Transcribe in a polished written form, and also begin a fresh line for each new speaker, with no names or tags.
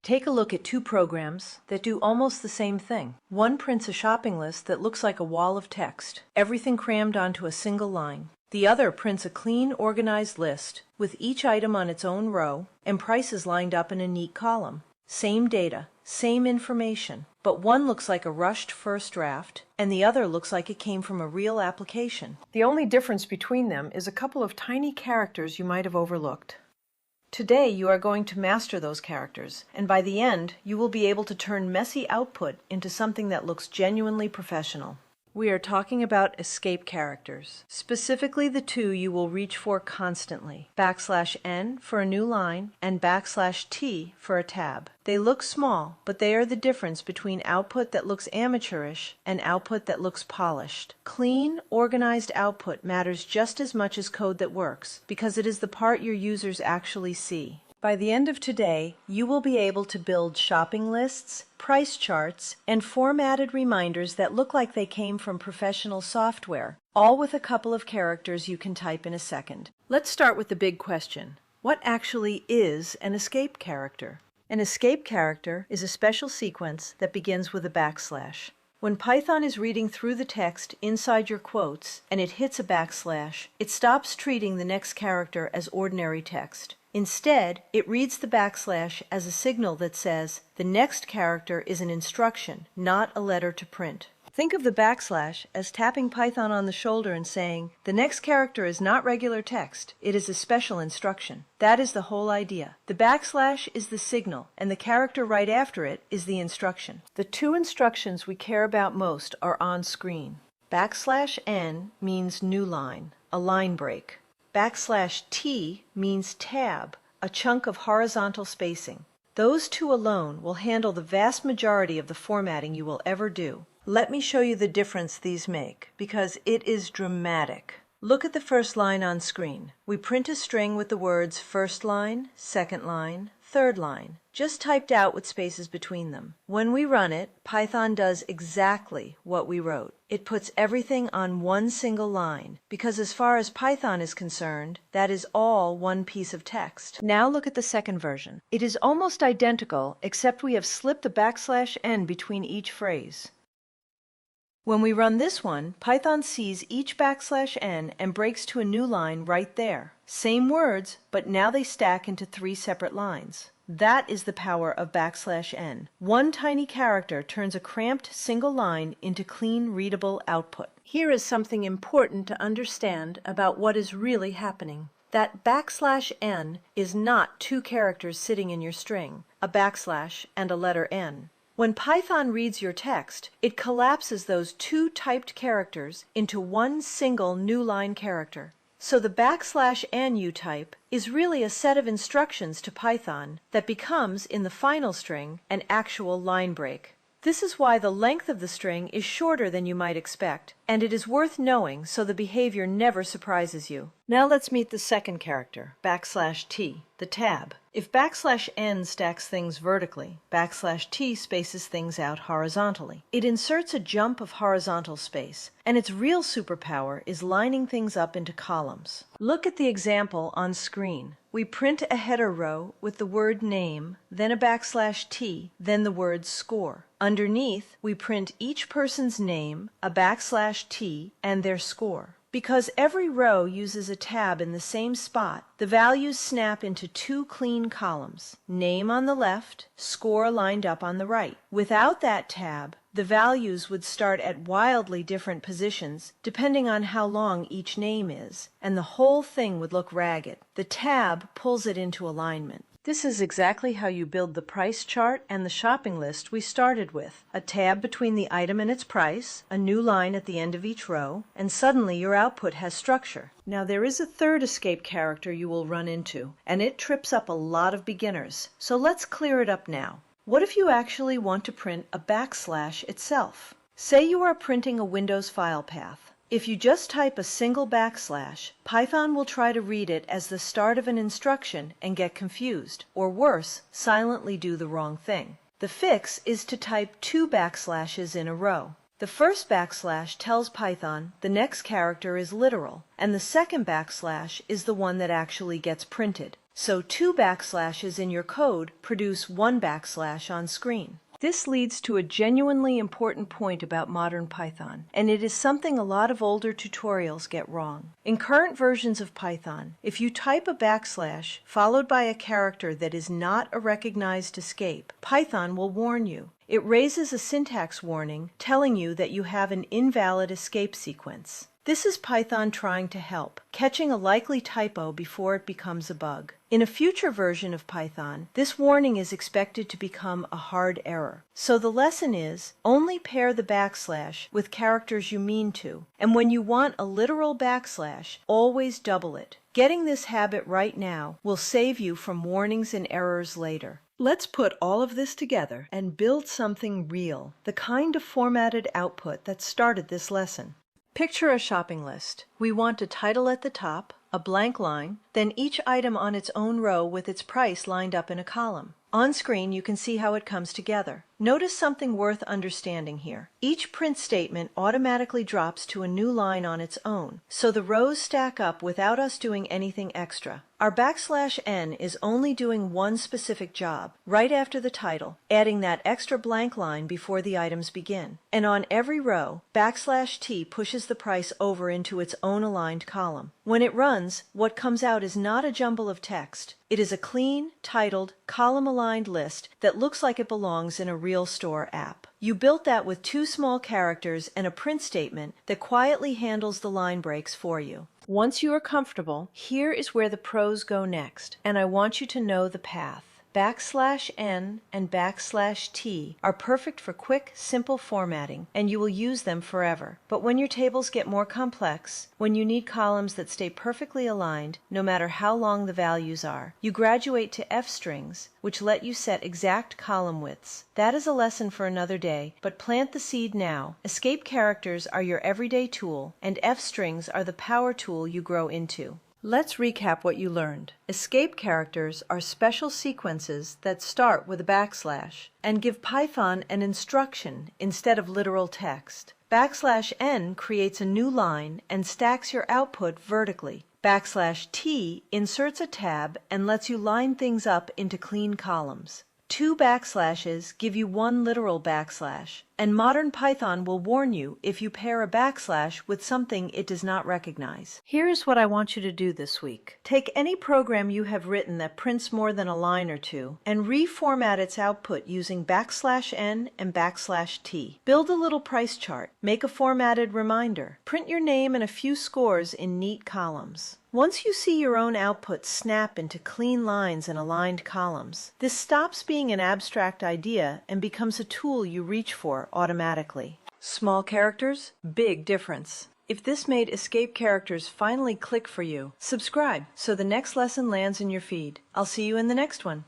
Take a look at two programs that do almost the same thing. One prints a shopping list that looks like a wall of text, everything crammed onto a single line. The other prints a clean, organized list with each item on its own row and prices lined up in a neat column. Same data, same information, but one looks like a rushed first draft and the other looks like it came from a real application. The only difference between them is a couple of tiny characters you might have overlooked. Today you are going to master those characters, and by the end you will be able to turn messy output into something that looks genuinely professional. We are talking about escape characters, specifically the two you will reach for constantly, \n for a new line and \t for a tab. They look small, but they are the difference between output that looks amateurish and output that looks polished. Clean, organized output matters just as much as code that works, because it is the part your users actually see. By the end of today, you will be able to build shopping lists, price charts, and formatted reminders that look like they came from professional software, all with a couple of characters you can type in a second. Let's start with the big question. What actually is an escape character? An escape character is a special sequence that begins with a backslash. When Python is reading through the text inside your quotes and it hits a backslash, it stops treating the next character as ordinary text. Instead, it reads the backslash as a signal that says the next character is an instruction, not a letter to print. Think of the backslash as tapping Python on the shoulder and saying, the next character is not regular text, it is a special instruction. That is the whole idea. The backslash is the signal, and the character right after it is the instruction. The two instructions we care about most are on screen. \n means new line, a line break. \t means tab, a chunk of horizontal spacing. Those two alone will handle the vast majority of the formatting you will ever do. Let me show you the difference these make, because it is dramatic. Look at the first line on screen. We print a string with the words first line, second line, third line, just typed out with spaces between them. When we run it, Python does exactly what we wrote. It puts everything on one single line, because as far as Python is concerned, that is all one piece of text. Now look at the second version. It is almost identical, except we have slipped the \n between each phrase. When we run this one, Python sees each \n and breaks to a new line right there. Same words, but now they stack into three separate lines. That is the power of \n. One tiny character turns a cramped single line into clean, readable output. Here is something important to understand about what is really happening. That \n is not two characters sitting in your string, a backslash and a letter n. When Python reads your text, it collapses those two typed characters into one single new line character. So the \n you type is really a set of instructions to Python that becomes, in the final string, an actual line break. This is why the length of the string is shorter than you might expect, and it is worth knowing so the behavior never surprises you. Now let's meet the second character, \t, the tab. If \n stacks things vertically, \t spaces things out horizontally. It inserts a jump of horizontal space, and its real superpower is lining things up into columns. Look at the example on screen. We print a header row with the word name, then a \t, then the word score. Underneath, we print each person's name, a \t, and their score. Because every row uses a tab in the same spot, the values snap into two clean columns, name on the left, score lined up on the right. Without that tab, the values would start at wildly different positions depending on how long each name is, and the whole thing would look ragged. The tab pulls it into alignment. This is exactly how you build the price chart and the shopping list we started with. A tab between the item and its price, a new line at the end of each row, and suddenly your output has structure. Now there is a third escape character you will run into, and it trips up a lot of beginners. So let's clear it up now. What if you actually want to print a backslash itself? Say you are printing a Windows file path. If you just type a single backslash, Python will try to read it as the start of an instruction and get confused, or worse, silently do the wrong thing. The fix is to type two backslashes in a row. The first backslash tells Python the next character is literal, and the second backslash is the one that actually gets printed. So 2 backslashes in your code produce 1 backslash on screen. This leads to a genuinely important point about modern Python, and it is something a lot of older tutorials get wrong. In current versions of Python, if you type a backslash followed by a character that is not a recognized escape, Python will warn you. It raises a syntax warning telling you that you have an invalid escape sequence. This is Python trying to help, catching a likely typo before it becomes a bug. In a future version of Python, this warning is expected to become a hard error. So the lesson is, only pair the backslash with characters you mean to, and when you want a literal backslash, always double it. Getting this habit right now will save you from warnings and errors later. Let's put all of this together and build something real, the kind of formatted output that started this lesson. Picture a shopping list. We want a title at the top, a blank line, then each item on its own row with its price lined up in a column. On screen, you can see how it comes together. Notice something worth understanding here. Each print statement automatically drops to a new line on its own, so the rows stack up without us doing anything extra. Our \n is only doing one specific job, right after the title, adding that extra blank line before the items begin. And on every row, \t pushes the price over into its own aligned column. When it runs, what comes out is not a jumble of text. It is a clean, titled, column-aligned list that looks like it belongs in a real store app. You built that with 2 small characters and a print statement that quietly handles the line breaks for you. Once you are comfortable, here is where the pros go next, and I want you to know the path. \n and \t are perfect for quick, simple formatting, and you will use them forever. But when your tables get more complex, when you need columns that stay perfectly aligned, no matter how long the values are, you graduate to f-strings, which let you set exact column widths. That is a lesson for another day, but plant the seed now. Escape characters are your everyday tool, and f-strings are the power tool you grow into. Let's recap what you learned. Escape characters are special sequences that start with a backslash and give Python an instruction instead of literal text. \n creates a new line and stacks your output vertically. \t inserts a tab and lets you line things up into clean columns. 2 backslashes give you 1 literal backslash, and modern Python will warn you if you pair a backslash with something it does not recognize. Here is what I want you to do this week. Take any program you have written that prints more than a line or two and reformat its output using \n and \t. Build a little price chart. Make a formatted reminder. Print your name and a few scores in neat columns. Once you see your own output snap into clean lines and aligned columns, this stops being an abstract idea and becomes a tool you reach for automatically. Small characters, big difference. If this made escape characters finally click for you, subscribe so the next lesson lands in your feed. I'll see you in the next one.